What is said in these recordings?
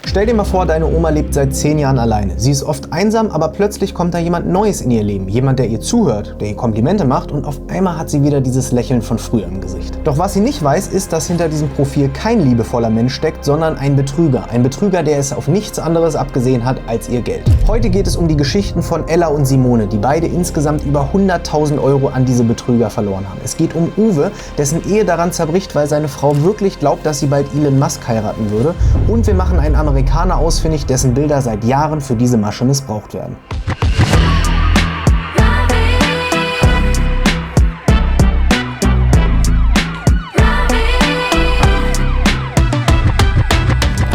Stell dir mal vor, deine Oma lebt seit 10 Jahren alleine. Sie ist oft einsam, aber plötzlich kommt da jemand Neues in ihr Leben. Jemand, der ihr zuhört, der ihr Komplimente macht und auf einmal hat sie wieder dieses Lächeln von früher im Gesicht. Doch was sie nicht weiß, ist, dass hinter diesem Profil kein liebevoller Mensch steckt, sondern ein Betrüger. Ein Betrüger, der es auf nichts anderes abgesehen hat als ihr Geld. Heute geht es um die Geschichten von Ella und Simone, die beide insgesamt über 100.000 Euro an diese Betrüger verloren haben. Es geht um Uwe, dessen Ehe daran zerbricht, weil seine Frau wirklich glaubt, dass sie bald Elon Musk heiraten würde. Und wir machen einen Amerikaner ausfindig, dessen Bilder seit Jahren für diese Masche missbraucht werden.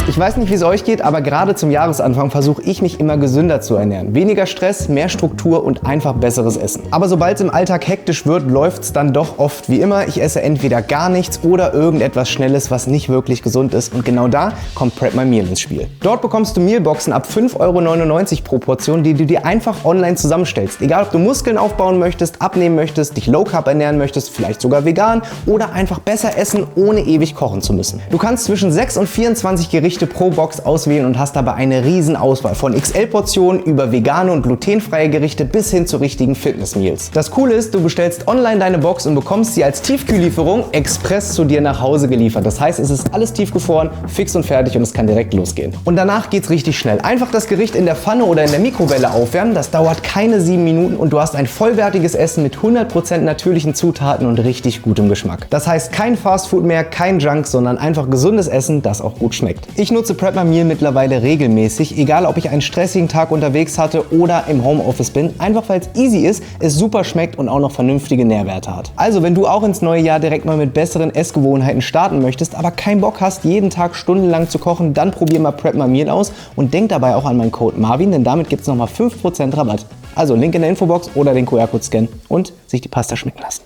Ich weiß nicht, wie es euch geht, aber gerade zum Jahresanfang versuche ich mich immer gesünder zu ernähren. Weniger Stress, mehr Struktur und einfach besseres Essen. Aber sobald es im Alltag hektisch wird, läuft es dann doch oft wie immer. Ich esse entweder gar nichts oder irgendetwas Schnelles, was nicht wirklich gesund ist. Und genau da kommt Prep My Meal ins Spiel. Dort bekommst du Mealboxen ab 5,99 € pro Portion, die du dir einfach online zusammenstellst. Egal, ob du Muskeln aufbauen möchtest, abnehmen möchtest, dich Low Carb ernähren möchtest, vielleicht sogar vegan oder einfach besser essen, ohne ewig kochen zu müssen. Du kannst zwischen 6 und 24 Gerichte pro Box auswählen und hast dabei eine riesen Auswahl von XL-Portionen über vegane und glutenfreie Gerichte bis hin zu richtigen Fitness-Meals. Das Coole ist, du bestellst online deine Box und bekommst sie als Tiefkühllieferung express zu dir nach Hause geliefert. Das heißt, es ist alles tiefgefroren, fix und fertig und es kann direkt losgehen. Und danach geht's richtig schnell. Einfach das Gericht in der Pfanne oder in der Mikrowelle aufwärmen, das dauert keine 7 Minuten und du hast ein vollwertiges Essen mit 100% natürlichen Zutaten und richtig gutem Geschmack. Das heißt, kein Fastfood mehr, kein Junk, sondern einfach gesundes Essen, das auch gut schmeckt. Ich nutze Prep My Meal mittlerweile regelmäßig, egal ob ich einen stressigen Tag unterwegs hatte oder im Homeoffice bin, einfach weil es easy ist, es super schmeckt und auch noch vernünftige Nährwerte hat. Also wenn du auch ins neue Jahr direkt mal mit besseren Essgewohnheiten starten möchtest, aber keinen Bock hast, jeden Tag stundenlang zu kochen, dann probier mal Prep My Meal aus und denk dabei auch an meinen Code Marvin, denn damit gibt es nochmal 5% Rabatt. Also Link in der Infobox oder den QR-Code scannen und sich die Pasta schmecken lassen.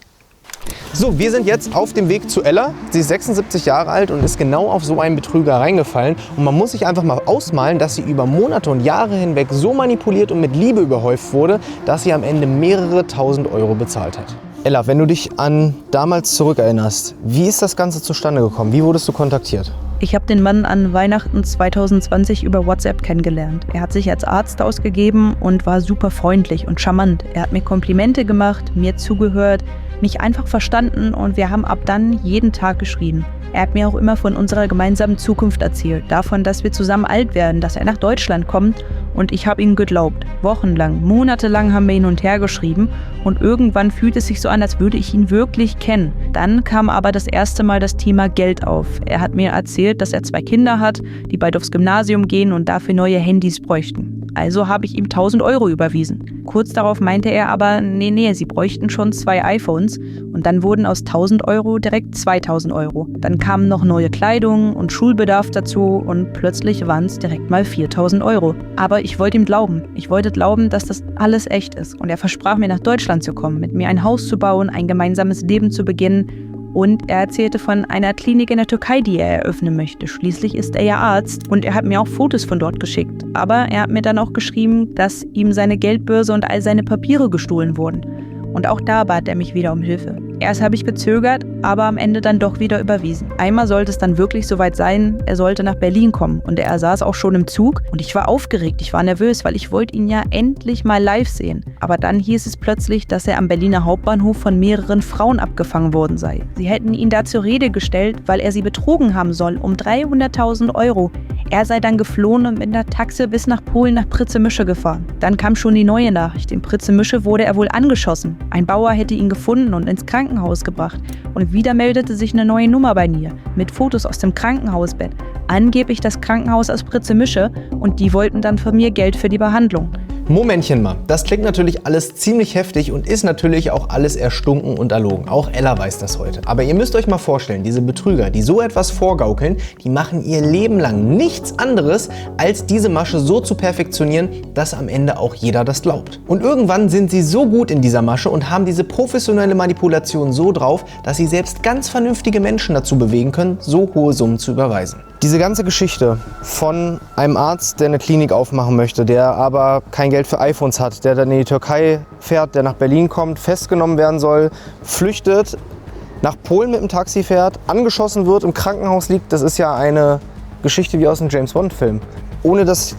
So, wir sind jetzt auf dem Weg zu Ella. Sie ist 76 Jahre alt und ist genau auf so einen Betrüger reingefallen. Und man muss sich einfach mal ausmalen, dass sie über Monate und Jahre hinweg so manipuliert und mit Liebe überhäuft wurde, dass sie am Ende mehrere tausend Euro bezahlt hat. Ella, wenn du dich an damals zurückerinnerst, wie ist das Ganze zustande gekommen? Wie wurdest du kontaktiert? Ich habe den Mann an Weihnachten 2020 über WhatsApp kennengelernt. Er hat sich als Arzt ausgegeben und war super freundlich und charmant. Er hat mir Komplimente gemacht, mir zugehört, mich einfach verstanden und wir haben ab dann jeden Tag geschrieben. Er hat mir auch immer von unserer gemeinsamen Zukunft erzählt, davon, dass wir zusammen alt werden, dass er nach Deutschland kommt und ich habe ihm geglaubt. Wochenlang, monatelang haben wir hin und her geschrieben und irgendwann fühlt es sich so an, als würde ich ihn wirklich kennen. Dann kam aber das erste Mal das Thema Geld auf. Er hat mir erzählt, dass er 2 Kinder hat, die bald aufs Gymnasium gehen und dafür neue Handys bräuchten. Also habe ich ihm 1.000 Euro überwiesen. Kurz darauf meinte er aber, nee, sie bräuchten schon 2 iPhones. Und dann wurden aus 1.000 Euro direkt 2.000 Euro. Dann kamen noch neue Kleidung und Schulbedarf dazu und plötzlich waren es direkt mal 4.000 Euro. Aber ich wollte ihm glauben. Ich wollte glauben, dass das alles echt ist. Und er versprach mir, nach Deutschland zu kommen, mit mir ein Haus zu bauen, ein gemeinsames Leben zu beginnen. Und er erzählte von einer Klinik in der Türkei, die er eröffnen möchte. Schließlich ist er ja Arzt und er hat mir auch Fotos von dort geschickt. Aber er hat mir dann auch geschrieben, dass ihm seine Geldbörse und all seine Papiere gestohlen wurden. Und auch da bat er mich wieder um Hilfe. Erst habe ich gezögert, aber am Ende dann doch wieder überwiesen. Einmal sollte es dann wirklich soweit sein, er sollte nach Berlin kommen. Und er saß auch schon im Zug und ich war aufgeregt, ich war nervös, weil ich wollte ihn ja endlich mal live sehen. Aber dann hieß es plötzlich, dass er am Berliner Hauptbahnhof von mehreren Frauen abgefangen worden sei. Sie hätten ihn da zur Rede gestellt, weil er sie betrogen haben soll um 300.000 Euro. Er sei dann geflohen und mit einer Taxe bis nach Polen nach Pritzemüsche gefahren. Dann kam schon die neue Nachricht. In Pritzemüsche wurde er wohl angeschossen. Ein Bauer hätte ihn gefunden und ins Krankenhaus gebracht. Und wieder meldete sich eine neue Nummer bei mir mit Fotos aus dem Krankenhausbett. Angeblich das Krankenhaus aus Pritzemüsche und die wollten dann von mir Geld für die Behandlung. Momentchen mal, das klingt natürlich alles ziemlich heftig und ist natürlich auch alles erstunken und erlogen. Auch Ella weiß das heute. Aber ihr müsst euch mal vorstellen, diese Betrüger, die so etwas vorgaukeln, die machen ihr Leben lang nichts anderes, als diese Masche so zu perfektionieren, dass am Ende auch jeder das glaubt. Und irgendwann sind sie so gut in dieser Masche und haben diese professionelle Manipulation so drauf, dass sie selbst ganz vernünftige Menschen dazu bewegen können, so hohe Summen zu überweisen. Diese ganze Geschichte von einem Arzt, der eine Klinik aufmachen möchte, der aber kein Geld für iPhones hat, der dann in die Türkei fährt, der nach Berlin kommt, festgenommen werden soll, flüchtet, nach Polen mit dem Taxi fährt, angeschossen wird, im Krankenhaus liegt, das ist ja eine Geschichte wie aus einem James-Bond-Film. Ohne dass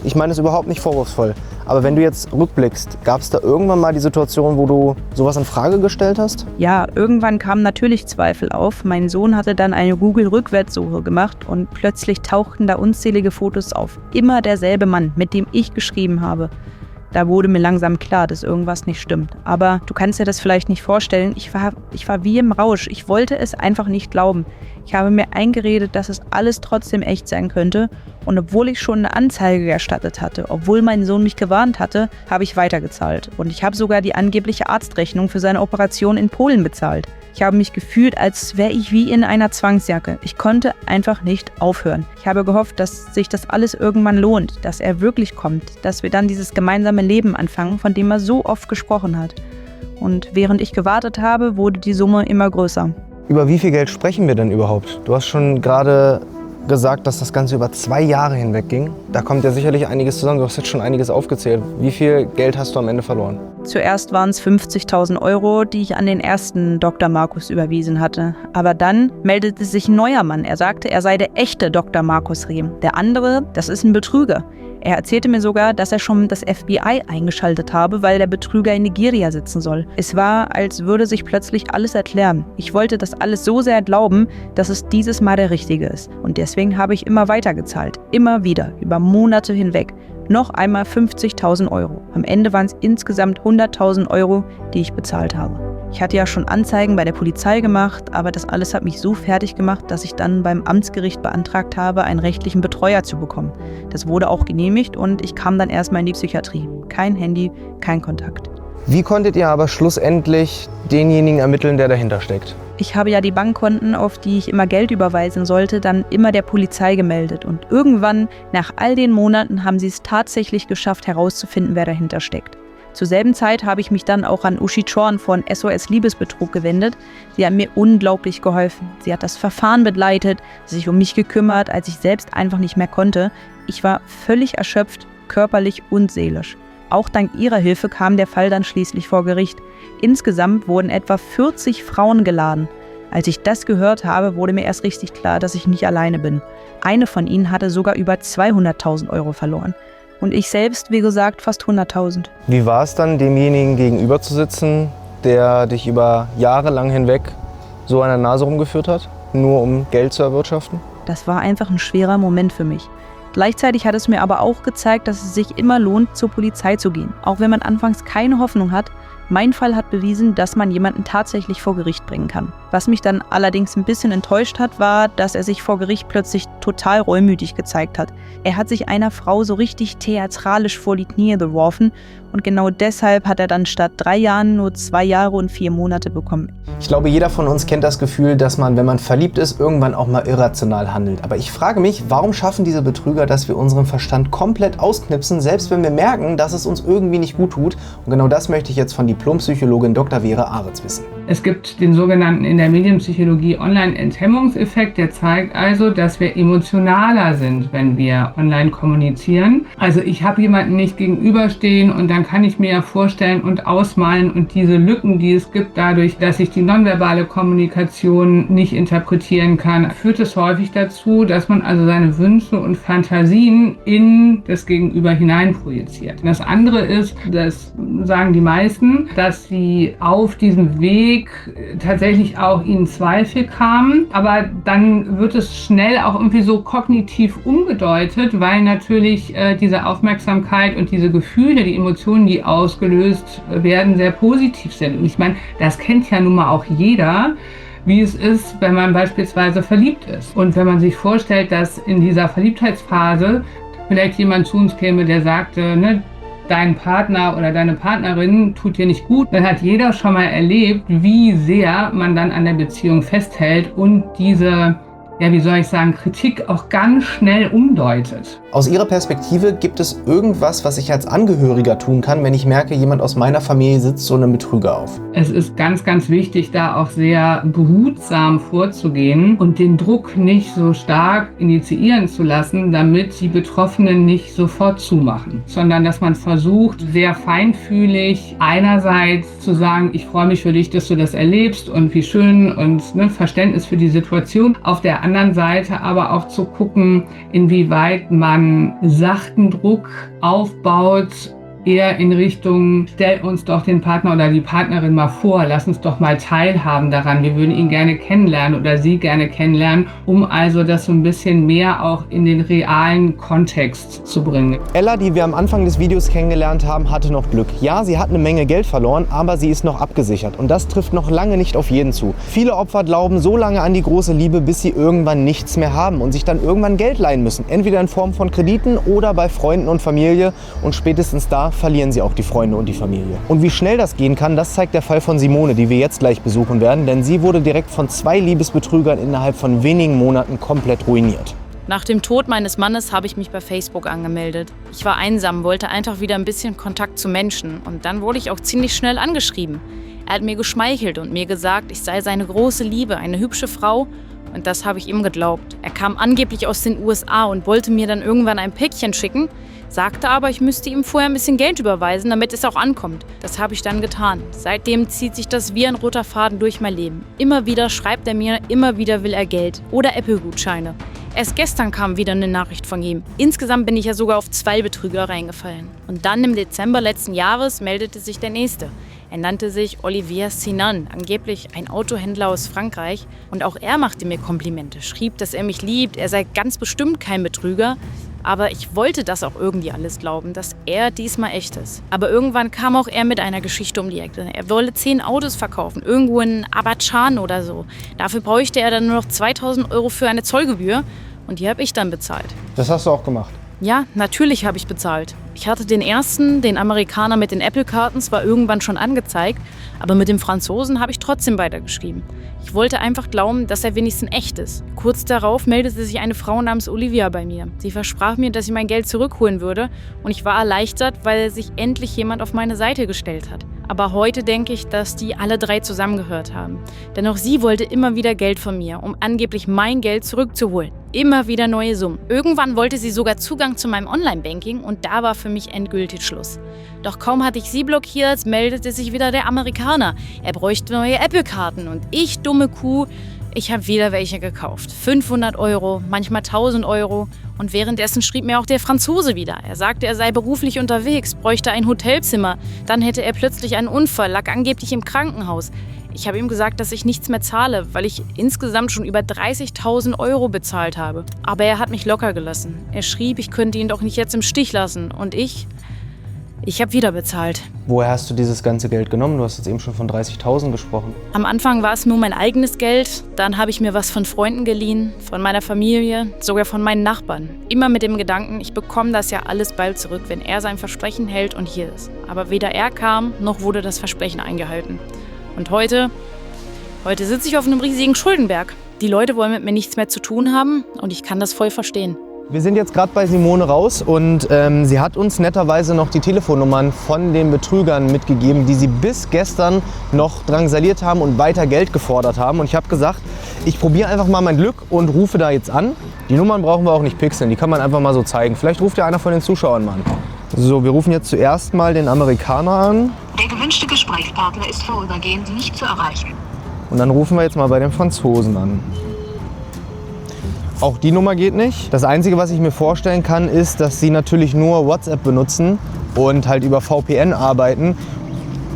ich meine das überhaupt nicht vorwurfsvoll. Aber wenn du jetzt rückblickst, gab es da irgendwann mal die Situation, wo du sowas in Frage gestellt hast? Ja, irgendwann kamen natürlich Zweifel auf. Mein Sohn hatte dann eine Google-Rückwärtssuche gemacht und plötzlich tauchten da unzählige Fotos auf. Immer derselbe Mann, mit dem ich geschrieben habe. Da wurde mir langsam klar, dass irgendwas nicht stimmt. Aber du kannst dir das vielleicht nicht vorstellen, ich war wie im Rausch. Ich wollte es einfach nicht glauben. Ich habe mir eingeredet, dass es alles trotzdem echt sein könnte. Und obwohl ich schon eine Anzeige erstattet hatte, obwohl mein Sohn mich gewarnt hatte, habe ich weitergezahlt. Und ich habe sogar die angebliche Arztrechnung für seine Operation in Polen bezahlt. Ich habe mich gefühlt, als wäre ich wie in einer Zwangsjacke. Ich konnte einfach nicht aufhören. Ich habe gehofft, dass sich das alles irgendwann lohnt, dass er wirklich kommt, dass wir dann dieses gemeinsame Leben anfangen, von dem er so oft gesprochen hat. Und während ich gewartet habe, wurde die Summe immer größer. Über wie viel Geld sprechen wir denn überhaupt? Du hast schon gerade gesagt, dass das Ganze über 2 Jahre hinweg ging. Da kommt ja sicherlich einiges zusammen. Du hast jetzt schon einiges aufgezählt. Wie viel Geld hast du am Ende verloren? Zuerst waren es 50.000 Euro, die ich an den ersten Dr. Markus überwiesen hatte. Aber dann meldete sich ein neuer Mann. Er sagte, er sei der echte Dr. Markus Rehm. Der andere, das ist ein Betrüger. Er erzählte mir sogar, dass er schon das FBI eingeschaltet habe, weil der Betrüger in Nigeria sitzen soll. Es war, als würde sich plötzlich alles erklären. Ich wollte das alles so sehr glauben, dass es dieses Mal der Richtige ist. Und deswegen habe ich immer weiter gezahlt. Immer wieder, über Monate hinweg. Noch einmal 50.000 Euro. Am Ende waren es insgesamt 100.000 Euro, die ich bezahlt habe. Ich hatte ja schon Anzeigen bei der Polizei gemacht, aber das alles hat mich so fertig gemacht, dass ich dann beim Amtsgericht beantragt habe, einen rechtlichen Betreuer zu bekommen. Das wurde auch genehmigt und ich kam dann erstmal in die Psychiatrie. Kein Handy, kein Kontakt. Wie konntet ihr aber schlussendlich denjenigen ermitteln, der dahinter steckt? Ich habe ja die Bankkonten, auf die ich immer Geld überweisen sollte, dann immer der Polizei gemeldet. Und irgendwann, nach all den Monaten, haben sie es tatsächlich geschafft, herauszufinden, wer dahinter steckt. Zur selben Zeit habe ich mich dann auch an Uschi Chorn von SOS Liebesbetrug gewendet. Sie hat mir unglaublich geholfen. Sie hat das Verfahren begleitet, sich um mich gekümmert, als ich selbst einfach nicht mehr konnte. Ich war völlig erschöpft, körperlich und seelisch. Auch dank ihrer Hilfe kam der Fall dann schließlich vor Gericht. Insgesamt wurden etwa 40 Frauen geladen. Als ich das gehört habe, wurde mir erst richtig klar, dass ich nicht alleine bin. Eine von ihnen hatte sogar über 200.000 Euro verloren. Und ich selbst, wie gesagt, fast 100.000. Wie war es dann, demjenigen gegenüber zu sitzen, der dich über Jahre lang hinweg so an der Nase rumgeführt hat, nur um Geld zu erwirtschaften? Das war einfach ein schwerer Moment für mich. Gleichzeitig hat es mir aber auch gezeigt, dass es sich immer lohnt, zur Polizei zu gehen. Auch wenn man anfangs keine Hoffnung hat. Mein Fall hat bewiesen, dass man jemanden tatsächlich vor Gericht bringen kann. Was mich dann allerdings ein bisschen enttäuscht hat, war, dass er sich vor Gericht plötzlich total reumütig gezeigt hat. Er hat sich einer Frau so richtig theatralisch vor die Knie geworfen und genau deshalb hat er dann statt 3 Jahren nur 2 Jahre und 4 Monate bekommen. Ich glaube, jeder von uns kennt das Gefühl, dass man, wenn man verliebt ist, irgendwann auch mal irrational handelt. Aber ich frage mich, warum schaffen diese Betrüger, dass wir unseren Verstand komplett ausknipsen, selbst wenn wir merken, dass es uns irgendwie nicht gut tut? Und genau das möchte ich jetzt von Diplompsychologin Dr. Vera Aritz wissen. Es gibt den sogenannten in der Medienpsychologie Online-Enthemmungseffekt, der zeigt also, dass wir emotionaler sind, wenn wir online kommunizieren. Also ich habe jemanden nicht gegenüberstehen und dann kann ich mir ja vorstellen und ausmalen und diese Lücken, die es gibt, dadurch, dass ich die nonverbale Kommunikation nicht interpretieren kann, führt es häufig dazu, dass man also seine Wünsche und Fantasien in das Gegenüber hineinprojiziert. Das andere ist, das sagen die meisten, dass sie auf diesem Weg tatsächlich auch ihnen Zweifel kamen, aber dann wird es schnell auch irgendwie so kognitiv umgedeutet, weil natürlich diese Aufmerksamkeit und diese Gefühle, die Emotionen, die ausgelöst werden, sehr positiv sind. Und ich meine, das kennt ja nun mal auch jeder, wie es ist, wenn man beispielsweise verliebt ist. Und wenn man sich vorstellt, dass in dieser Verliebtheitsphase vielleicht jemand zu uns käme, der sagte, ne, dein Partner oder deine Partnerin tut dir nicht gut, dann hat jeder schon mal erlebt, wie sehr man dann an der Beziehung festhält und diese, ja, wie soll ich sagen, Kritik auch ganz schnell umdeutet. Aus Ihrer Perspektive, gibt es irgendwas, was ich als Angehöriger tun kann, wenn ich merke, jemand aus meiner Familie sitzt so einem Betrüger auf? Es ist ganz, ganz wichtig, da auch sehr behutsam vorzugehen und den Druck nicht so stark initiieren zu lassen, damit die Betroffenen nicht sofort zumachen, sondern dass man versucht, sehr feinfühlig einerseits zu sagen, ich freue mich für dich, dass du das erlebst und wie schön und Verständnis für die Situation. Auf der anderen Seite aber auch zu gucken, inwieweit man sachten Druck aufbaut, eher in Richtung, stell uns doch den Partner oder die Partnerin mal vor, lass uns doch mal teilhaben daran, wir würden ihn gerne kennenlernen oder sie gerne kennenlernen, um also das so ein bisschen mehr auch in den realen Kontext zu bringen. Ella, die wir am Anfang des Videos kennengelernt haben, hatte noch Glück. Ja, sie hat eine Menge Geld verloren, aber sie ist noch abgesichert und das trifft noch lange nicht auf jeden zu. Viele Opfer glauben so lange an die große Liebe, bis sie irgendwann nichts mehr haben und sich dann irgendwann Geld leihen müssen, entweder in Form von Krediten oder bei Freunden und Familie, und spätestens da verlieren sie auch die Freunde und die Familie. Und wie schnell das gehen kann, das zeigt der Fall von Simone, die wir jetzt gleich besuchen werden, denn sie wurde direkt von 2 Liebesbetrügern innerhalb von wenigen Monaten komplett ruiniert. Nach dem Tod meines Mannes habe ich mich bei Facebook angemeldet. Ich war einsam, wollte einfach wieder ein bisschen Kontakt zu Menschen und dann wurde ich auch ziemlich schnell angeschrieben. Er hat mir geschmeichelt und mir gesagt, ich sei seine große Liebe, eine hübsche Frau, und das habe ich ihm geglaubt. Er kam angeblich aus den USA und wollte mir dann irgendwann ein Päckchen schicken, sagte aber, ich müsste ihm vorher ein bisschen Geld überweisen, damit es auch ankommt. Das habe ich dann getan. Seitdem zieht sich das wie ein roter Faden durch mein Leben. Immer wieder schreibt er mir, immer wieder will er Geld oder Apple-Gutscheine. Erst gestern kam wieder eine Nachricht von ihm. Insgesamt bin ich ja sogar auf 2 Betrüger reingefallen. Und dann im Dezember letzten Jahres meldete sich der nächste. Er nannte sich Olivier Sinan, angeblich ein Autohändler aus Frankreich. Und auch er machte mir Komplimente, schrieb, dass er mich liebt, er sei ganz bestimmt kein Betrüger. Aber ich wollte das auch irgendwie alles glauben, dass er diesmal echt ist. Aber irgendwann kam auch er mit einer Geschichte um die Ecke. Er wolle 10 Autos verkaufen, irgendwo in Abidjan oder so. Dafür bräuchte er dann nur noch 2.000 € für eine Zollgebühr und die habe ich dann bezahlt. Das hast du auch gemacht? Ja, natürlich habe ich bezahlt. Ich hatte den ersten, den Amerikaner mit den Apple-Karten, zwar irgendwann schon angezeigt, aber mit dem Franzosen habe ich trotzdem weitergeschrieben. Ich wollte einfach glauben, dass er wenigstens echt ist. Kurz darauf meldete sich eine Frau namens Olivia bei mir. Sie versprach mir, dass sie mein Geld zurückholen würde und ich war erleichtert, weil sich endlich jemand auf meine Seite gestellt hat. Aber heute denke ich, dass die alle 3 zusammengehört haben. Denn auch sie wollte immer wieder Geld von mir, um angeblich mein Geld zurückzuholen. Immer wieder neue Summen. Irgendwann wollte sie sogar Zugang zu meinem Online-Banking und da war für mich endgültig Schluss. Doch kaum hatte ich sie blockiert, meldete sich wieder der Amerikaner. Er bräuchte neue Apple-Karten und ich, dumme Kuh, ich habe wieder welche gekauft. 500 €, manchmal 1.000 € und währenddessen schrieb mir auch der Franzose wieder. Er sagte, er sei beruflich unterwegs, bräuchte ein Hotelzimmer. Dann hätte er plötzlich einen Unfall, lag angeblich im Krankenhaus. Ich habe ihm gesagt, dass ich nichts mehr zahle, weil ich insgesamt schon über 30.000 € bezahlt habe. Aber er hat mich locker gelassen. Er schrieb, ich könnte ihn doch nicht jetzt im Stich lassen. Und ich habe wieder bezahlt. Woher hast du dieses ganze Geld genommen? Du hast jetzt eben schon von 30.000 gesprochen. Am Anfang war es nur mein eigenes Geld. Dann habe ich mir was von Freunden geliehen, von meiner Familie, sogar von meinen Nachbarn. Immer mit dem Gedanken, ich bekomme das ja alles bald zurück, wenn er sein Versprechen hält und hier ist. Aber weder er kam, noch wurde das Versprechen eingehalten. Und heute sitze ich auf einem riesigen Schuldenberg. Die Leute wollen mit mir nichts mehr zu tun haben und ich kann das voll verstehen. Wir sind jetzt gerade bei Simone raus und sie hat uns netterweise noch die Telefonnummern von den Betrügern mitgegeben, die sie bis gestern noch drangsaliert haben und weiter Geld gefordert haben. Und ich habe gesagt, ich probiere einfach mal mein Glück und rufe da jetzt an. Die Nummern brauchen wir auch nicht pixeln, die kann man einfach mal so zeigen. Vielleicht ruft ja einer von den Zuschauern mal an. So, wir rufen jetzt zuerst mal den Amerikaner an. Der gewünschte Gesprächspartner ist vorübergehend nicht zu erreichen. Und dann rufen wir jetzt mal bei den Franzosen an. Auch die Nummer geht nicht. Das Einzige, was ich mir vorstellen kann, ist, dass sie natürlich nur WhatsApp benutzen und halt über VPN arbeiten.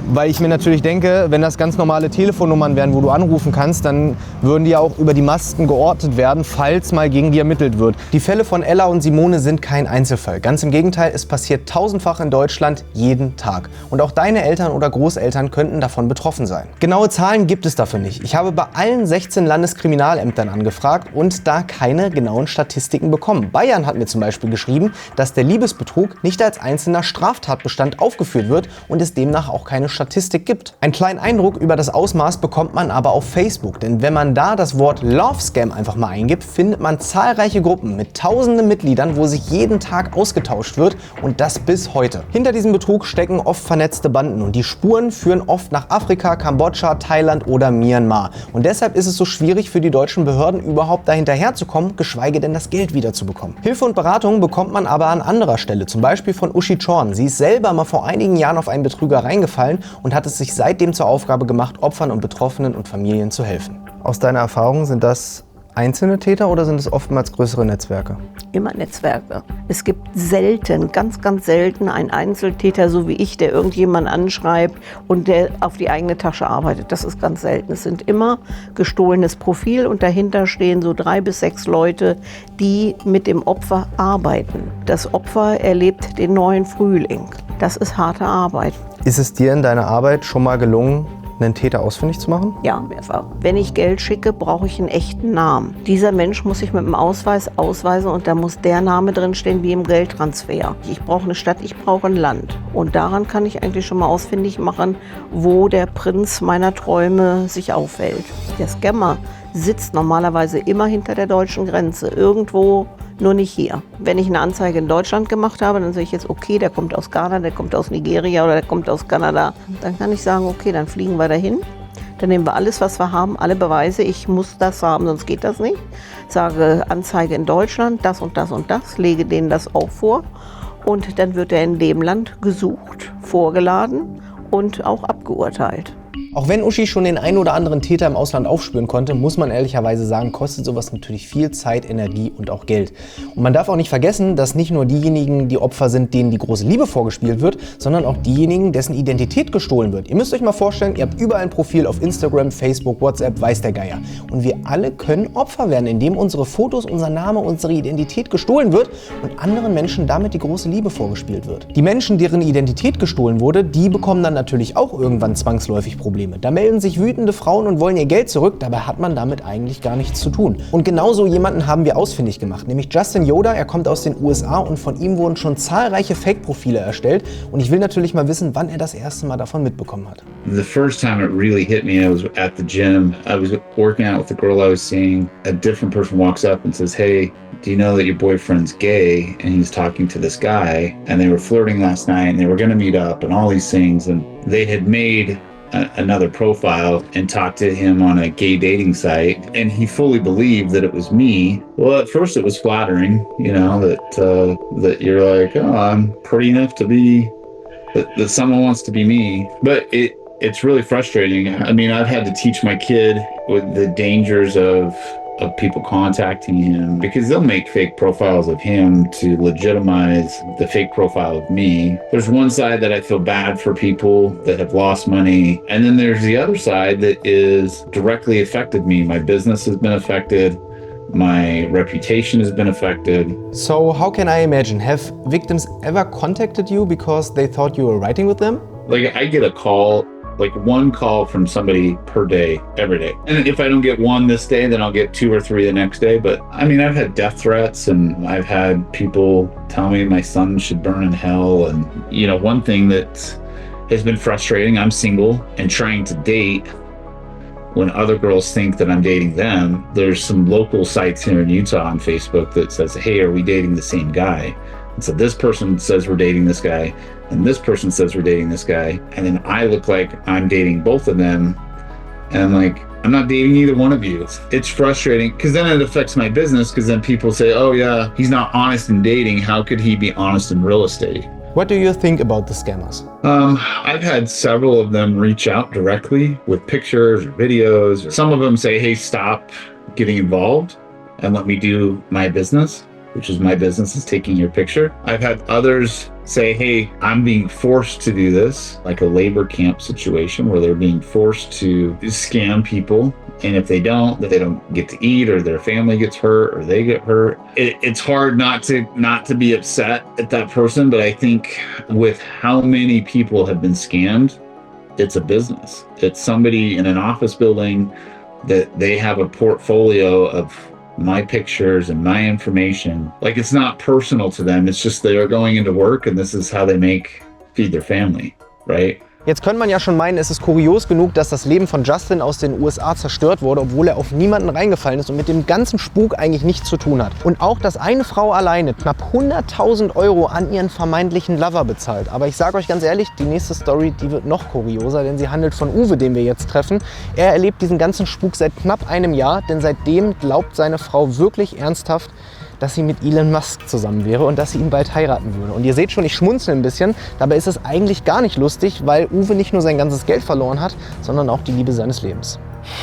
Weil ich mir natürlich denke, wenn das ganz normale Telefonnummern wären, wo du anrufen kannst, dann würden die ja auch über die Masten geortet werden, falls mal gegen die ermittelt wird. Die Fälle von Ella und Simone sind kein Einzelfall. Ganz im Gegenteil, es passiert tausendfach in Deutschland jeden Tag. Und auch deine Eltern oder Großeltern könnten davon betroffen sein. Genaue Zahlen gibt es dafür nicht. Ich habe bei allen 16 Landeskriminalämtern angefragt und da keine genauen Statistiken bekommen. Bayern hat mir zum Beispiel geschrieben, dass der Liebesbetrug nicht als einzelner Straftatbestand aufgeführt wird und es demnach auch keine Statistik gibt. Einen kleinen Eindruck über das Ausmaß bekommt man aber auf Facebook, denn wenn man da das Wort Love Scam einfach mal eingibt, findet man zahlreiche Gruppen mit tausenden Mitgliedern, wo sich jeden Tag ausgetauscht wird und das bis heute. Hinter diesem Betrug stecken oft vernetzte Banden und die Spuren führen oft nach Afrika, Kambodscha, Thailand oder Myanmar. Und deshalb ist es so schwierig für die deutschen Behörden überhaupt dahinterherzukommen, geschweige denn das Geld wiederzubekommen. Hilfe und Beratung bekommt man aber an anderer Stelle, zum Beispiel von Uschi Chorn. Sie ist selber mal vor einigen Jahren auf einen Betrüger reingefallen und hat es sich seitdem zur Aufgabe gemacht, Opfern und Betroffenen und Familien zu helfen. Aus deiner Erfahrung sind das einzelne Täter oder sind es oftmals größere Netzwerke? Immer Netzwerke. Es gibt selten, ganz, ganz selten einen Einzeltäter, so wie ich, der irgendjemanden anschreibt und der auf die eigene Tasche arbeitet. Das ist ganz selten. Es sind immer gestohlenes Profil und dahinter stehen so 3 bis 6 Leute, die mit dem Opfer arbeiten. Das Opfer erlebt den neuen Frühling. Das ist harte Arbeit. Ist es dir in deiner Arbeit schon mal gelungen, einen Täter ausfindig zu machen? Ja, mehrfach. Wenn ich Geld schicke, brauche ich einen echten Namen. Dieser Mensch muss sich mit dem Ausweis ausweisen und da muss der Name drin stehen wie im Geldtransfer. Ich brauche eine Stadt, ich brauche ein Land. Und daran kann ich eigentlich schon mal ausfindig machen, wo der Prinz meiner Träume sich aufhält. Der Scammer sitzt normalerweise immer hinter der deutschen Grenze, irgendwo, nur nicht hier. Wenn ich eine Anzeige in Deutschland gemacht habe, dann sage ich jetzt, okay, der kommt aus Ghana, der kommt aus Nigeria oder der kommt aus Kanada. Dann kann ich sagen, okay, dann fliegen wir dahin. Dann nehmen wir alles, was wir haben, alle Beweise. Ich muss das haben, sonst geht das nicht. Sage Anzeige in Deutschland, das und das und das, lege denen das auch vor. Und dann wird er in dem Land gesucht, vorgeladen und auch abgeurteilt. Auch wenn Uschi schon den einen oder anderen Täter im Ausland aufspüren konnte, muss man ehrlicherweise sagen, kostet sowas natürlich viel Zeit, Energie und auch Geld. Und man darf auch nicht vergessen, dass nicht nur diejenigen die Opfer sind, denen die große Liebe vorgespielt wird, sondern auch diejenigen, dessen Identität gestohlen wird. Ihr müsst euch mal vorstellen, ihr habt überall ein Profil auf Instagram, Facebook, WhatsApp, weiß der Geier. Und wir alle können Opfer werden, indem unsere Fotos, unser Name, unsere Identität gestohlen wird und anderen Menschen damit die große Liebe vorgespielt wird. Die Menschen, deren Identität gestohlen wurde, die bekommen dann natürlich auch irgendwann zwangsläufig Probleme. Da melden sich wütende Frauen und wollen ihr Geld zurück, dabei hat man damit eigentlich gar nichts zu tun. Und genauso jemanden haben wir ausfindig gemacht, nämlich Justin Yoder. Er kommt aus den USA und von ihm wurden schon zahlreiche Fake-Profile erstellt. Und ich will natürlich mal wissen, wann er das erste Mal davon mitbekommen hat. The first time it really hit me, I was at the gym. I was working out with the girl I was seeing. A different person walks up and says, "Hey, do you know that your boyfriend's gay?" And he's talking to this guy, and they were flirting last night, and they were going to meet up, and all these things, and they had made another profile and talked to him on a gay dating site, and he fully believed that it was me. Well, at first it was flattering, you know, that you're like, oh, I'm pretty enough to be that someone wants to be me, but it's really frustrating. I mean, I've had to teach my kid with the dangers of people contacting him, because they'll make fake profiles of him to legitimize the fake profile of me. There's one side that I feel bad for people that have lost money, and then there's the other side that is directly affected me. My business has been affected. My reputation has been affected. So how can I imagine? Have victims ever contacted you because they thought you were writing with them? Like, I get a call, like one call from somebody per day, every day. And if I don't get one this day, then I'll get 2 or 3 the next day. But I mean, I've had death threats, and I've had people tell me my son should burn in hell. And, you know, one thing that has been frustrating, I'm single and trying to date when other girls think that I'm dating them. There's some local sites here in Utah on Facebook that says, hey, are we dating the same guy? And so this person says we're dating this guy, and this person says we're dating this guy, and then I look like I'm dating both of them, and I'm like, I'm not dating either one of you. It's frustrating, because then it affects my business, because then people say, oh yeah, he's not honest in dating, how could he be honest in real estate? What do you think about the scammers? I've had several of them reach out directly with pictures or videos. Some of them say, hey, stop getting involved and let me do my business, which is my business is taking your picture. I've had others say, hey, I'm being forced to do this, like a labor camp situation where they're being forced to scam people. And if they don't get to eat, or their family gets hurt, or they get hurt. It's hard not to be upset at that person. But I think with how many people have been scammed, it's a business. It's somebody in an office building that they have a portfolio of my pictures and my information. Like, it's not personal to them. It's just they are going into work, and this is how they feed their family, right? Jetzt könnte man ja schon meinen, es ist kurios genug, dass das Leben von Justin aus den USA zerstört wurde, obwohl er auf niemanden reingefallen ist und mit dem ganzen Spuk eigentlich nichts zu tun hat. Und auch, dass eine Frau alleine knapp 100.000 € an ihren vermeintlichen Lover bezahlt. Aber ich sage euch ganz ehrlich, die nächste Story, die wird noch kurioser, denn sie handelt von Uwe, den wir jetzt treffen. Er erlebt diesen ganzen Spuk seit knapp einem Jahr, denn seitdem glaubt seine Frau wirklich ernsthaft, dass sie mit Elon Musk zusammen wäre und dass sie ihn bald heiraten würde. Und ihr seht schon, ich schmunzel ein bisschen. Dabei ist es eigentlich gar nicht lustig, weil Uwe nicht nur sein ganzes Geld verloren hat, sondern auch die Liebe seines Lebens.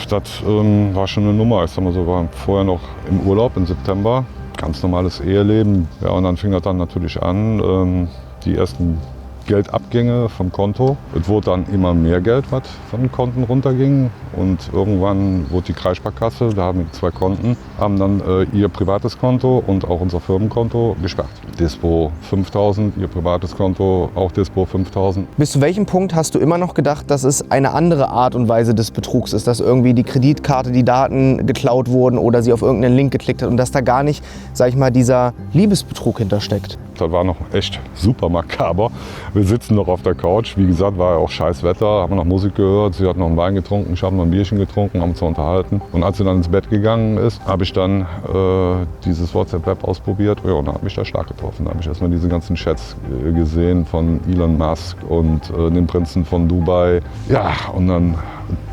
Das war schon eine Nummer. Ich sag mal so, war vorher noch im Urlaub im September. Ganz normales Eheleben. Ja, und dann fing das dann natürlich an. Die ersten Geldabgänge vom Konto. Es wurde dann immer mehr Geld, was von den Konten runterging. Und irgendwann wurde die Kreissparkasse, da haben wir 2 Konten, haben dann ihr privates Konto und auch unser Firmenkonto gesperrt. Dispo 5.000, ihr privates Konto auch Dispo 5.000. Bis zu welchem Punkt hast du immer noch gedacht, dass es eine andere Art und Weise des Betrugs ist, dass irgendwie die Kreditkarte, die Daten geklaut wurden oder sie auf irgendeinen Link geklickt hat und dass da gar nicht, sag ich mal, dieser Liebesbetrug hintersteckt? Das war noch echt super makaber. Wir sitzen noch auf der Couch. Wie gesagt, war ja auch scheiß Wetter, haben noch Musik gehört. Sie hat noch einen Wein getrunken, ich habe noch ein Bierchen getrunken, haben uns unterhalten. Und als sie dann ins Bett gegangen ist, habe ich dann dieses WhatsApp-Web ausprobiert. Ja, und dann habe ich da Schlag getroffen. Da habe ich erstmal diese ganzen Chats gesehen von Elon Musk und dem Prinzen von Dubai. Ja, und dann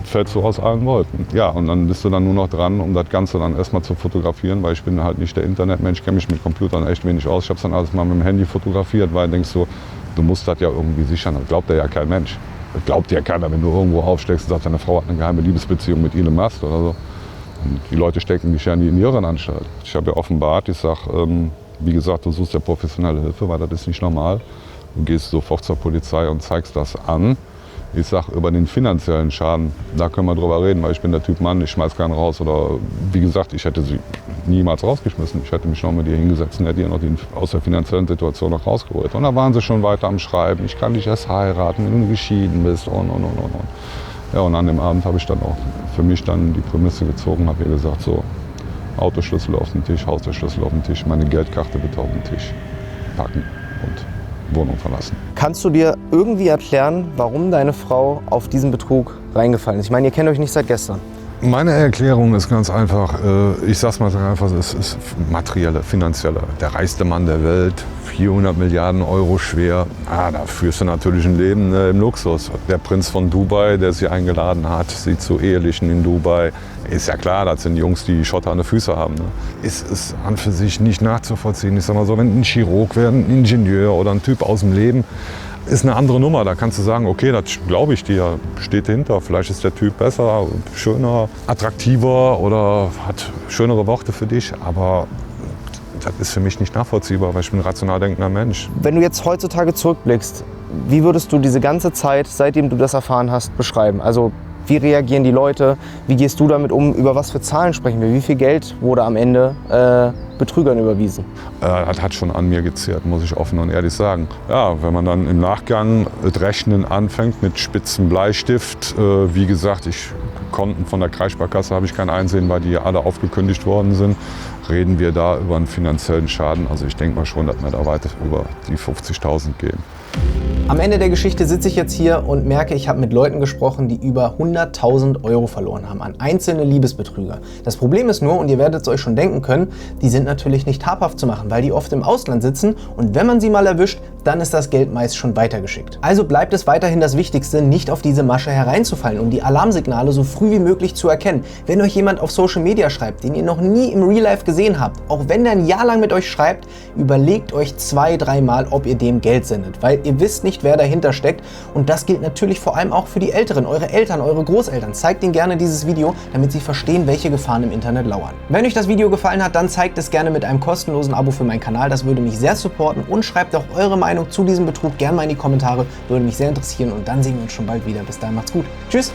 fällst du aus allen Wolken. Ja, und dann bist du dann nur noch dran, um das Ganze dann erstmal zu fotografieren, weil ich bin halt nicht der Internetmensch, kenne mich mit Computern echt wenig aus. Ich habe es dann alles mal mit dem Handy fotografiert, weil denkst du musst das ja irgendwie sichern. Das glaubt ja kein Mensch. Das glaubt ja keiner, wenn du irgendwo aufsteckst und sagst, deine Frau hat eine geheime Liebesbeziehung mit Elon Musk oder so. Und die Leute stecken dich ja in die Irrenanstalt. Ich habe ja offenbart, ich sage, wie gesagt, du suchst ja professionelle Hilfe, weil das ist nicht normal. Du gehst sofort zur Polizei und zeigst das an. Ich sage, über den finanziellen Schaden, da können wir drüber reden, weil ich bin der Typ Mann, ich schmeiß keinen raus. Oder wie gesagt, ich hätte sie niemals rausgeschmissen. Ich hätte mich noch mit ihr hingesetzt und hätte ihr noch aus der finanziellen Situation noch rausgeholt. Und da waren sie schon weiter am Schreiben, ich kann dich erst heiraten, wenn du geschieden bist und. Ja, und an dem Abend habe ich dann auch für mich dann die Prämisse gezogen, habe ihr gesagt, so, Autoschlüssel auf den Tisch, Haustürschlüssel auf den Tisch, meine Geldkarte bitte auf den Tisch packen und Wohnung verlassen. Kannst du dir irgendwie erklären, warum deine Frau auf diesen Betrug reingefallen ist? Ich meine, ihr kennt euch nicht seit gestern. Meine Erklärung ist ganz einfach, ich sag's mal einfach, es ist materielle, finanzielle. Der reichste Mann der Welt, 400 Milliarden Euro schwer. Da führst du natürlich ein Leben im Luxus. Der Prinz von Dubai, der sie eingeladen hat, sie zu Ehelichen in Dubai. Ist ja klar, das sind Jungs, die Schotter an den Füßen haben. Ne? Ist an für sich nicht nachzuvollziehen. Ich sag mal so, wenn ein Chirurg wäre, ein Ingenieur oder ein Typ aus dem Leben, ist eine andere Nummer. Da kannst du sagen, okay, das glaube ich dir, steht dahinter. Vielleicht ist der Typ besser, schöner, attraktiver oder hat schönere Worte für dich. Aber das ist für mich nicht nachvollziehbar, weil ich bin ein rational denkender Mensch. Wenn du jetzt heutzutage zurückblickst, wie würdest du diese ganze Zeit, seitdem du das erfahren hast, beschreiben? Also wie reagieren die Leute? Wie gehst du damit um? Über was für Zahlen sprechen wir? Wie viel Geld wurde am Ende Betrügern überwiesen? Das hat schon an mir gezehrt, muss ich offen und ehrlich sagen. Ja, wenn man dann im Nachgang das Rechnen anfängt mit spitzen Bleistift, wie gesagt, Konten von der Kreissparkasse habe ich kein Einsehen, weil die alle aufgekündigt worden sind. Reden wir da über einen finanziellen Schaden. Also ich denke mal schon, dass wir da weit über die 50.000 gehen. Am Ende der Geschichte sitze ich jetzt hier und merke, ich habe mit Leuten gesprochen, die über 100.000 Euro verloren haben an einzelne Liebesbetrüger. Das Problem ist nur, und ihr werdet es euch schon denken können, die sind natürlich nicht habhaft zu machen, weil die oft im Ausland sitzen und wenn man sie mal erwischt, dann ist das Geld meist schon weitergeschickt. Also bleibt es weiterhin das Wichtigste, nicht auf diese Masche hereinzufallen und die Alarmsignale so früh wie möglich zu erkennen. Wenn euch jemand auf Social Media schreibt, den ihr noch nie im Real Life gesehen habt, auch wenn der ein Jahr lang mit euch schreibt, überlegt euch 2-3 Mal, ob ihr dem Geld sendet, weil ihr wisst nicht, wer dahinter steckt und das gilt natürlich vor allem auch für die Älteren, eure Eltern, eure Großeltern. Zeigt ihnen gerne dieses Video, damit sie verstehen, welche Gefahren im Internet lauern. Wenn euch das Video gefallen hat, dann zeigt es gerne mit einem kostenlosen Abo für meinen Kanal, das würde mich sehr supporten und schreibt auch eure Meinung zu diesem Betrug gerne mal in die Kommentare, würde mich sehr interessieren und dann sehen wir uns schon bald wieder. Bis dahin macht's gut. Tschüss!